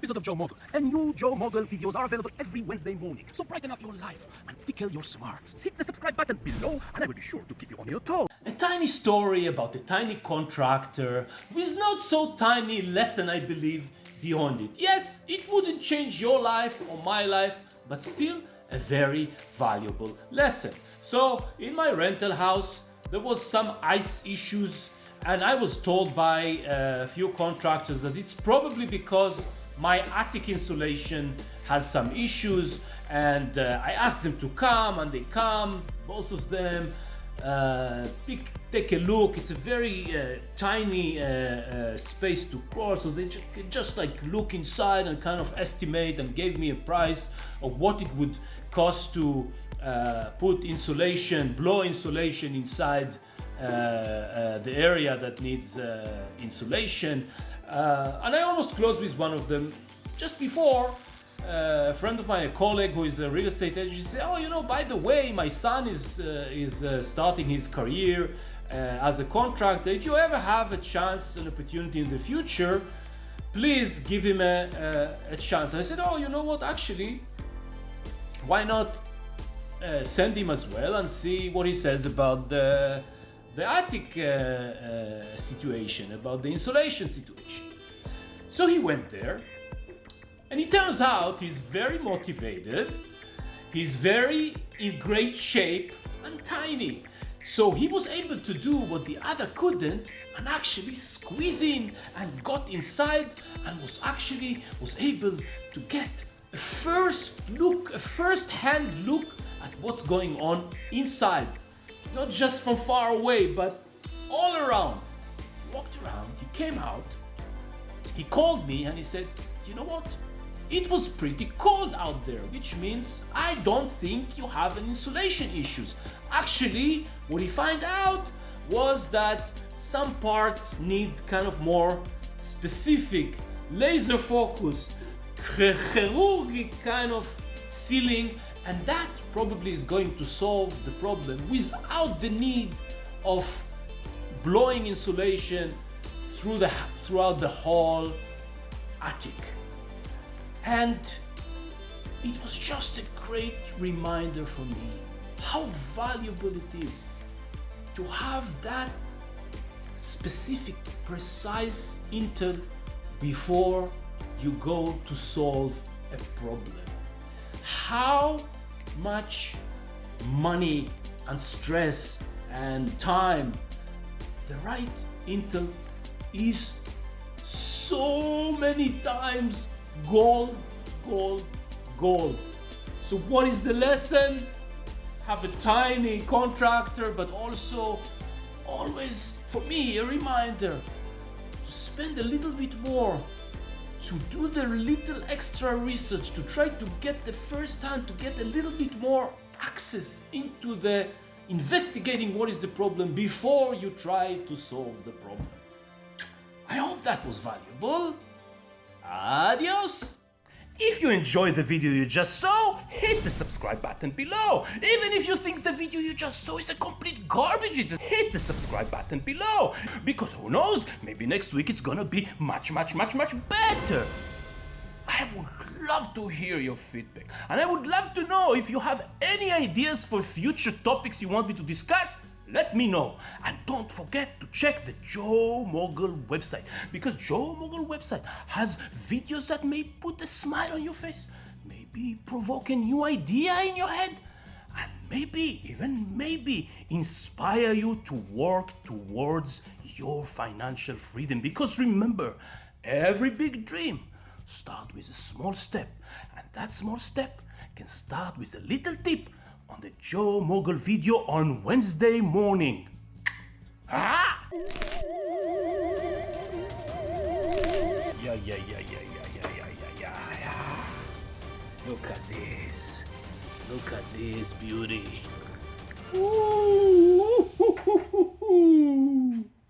episode of Joe Mogul, and new Joe Mogul videos are available every Wednesday morning. So brighten up your life and tickle your smarts. Hit the subscribe button below, and I will be sure to keep you on your toes. A tiny story about a tiny contractor with not so tiny lesson, I believe, beyond it. Yes, it wouldn't change your life or my life, but still a very valuable lesson. So in my rental house, there was some ice issues, and I was told by a few contractors that it's probably because my attic insulation has some issues, and I asked them to come, and they come, both of them, take a look. It's a very tiny space to crawl, so they just like look inside and kind of estimate, and gave me a price of what it would cost to put insulation, blow insulation inside the area that needs insulation. And I almost closed with one of them just before. A friend of mine, a colleague who is a real estate agent, said, "Oh, you know, by the way, my son is starting his career as a contractor. If you ever have a chance, an opportunity in the future, please give him a chance." I said, "Oh, you know what? Actually, why not send him as well and see what he says about the attic situation, about the insulation situation." So he went there, and it turns out he's very motivated, he's very in great shape and tiny. So he was able to do what the other couldn't, and actually squeeze in and got inside, and was able to get a first-hand look at what's going on inside. Not just from far away, but all around. He walked around, he came out, he called me, and he said, "You know what? It was pretty cold out there, which means I don't think you have an insulation issues." Actually, what he found out was that some parts need kind of more specific, laser focused, chirurgic kind of sealing, and that probably is going to solve the problem without the need of blowing insulation throughout the whole attic. And it was just a great reminder for me how valuable it is to have that specific, precise intel before you go to solve a problem. How much money and stress and time, the right intel is so many times gold. So what is the lesson? Have a tiny contractor, but also always, for me, a reminder to spend a little bit more, to do the little extra research, to try to get the first hand, to get a little bit more access into the investigating what is the problem before you try to solve the problem. I hope that was valuable. Adios! If you enjoyed the video you just saw, hit the subscribe button below. Even if you think the video you just saw is a complete garbage, hit the subscribe button below. Because who knows, maybe next week it's gonna be much better. I would love to hear your feedback. And I would love to know if you have any ideas for future topics you want me to discuss. Let me know. And don't forget to check the Joe Mogul website, because Joe Mogul website has videos that may put a smile on your face, maybe provoke a new idea in your head, and maybe inspire you to work towards your financial freedom. Because remember, every big dream starts with a small step, and that small step can start with a little tip on the Joe Mogul video on Wednesday morning. Ah! Yeah. Look at this beauty. Ooh.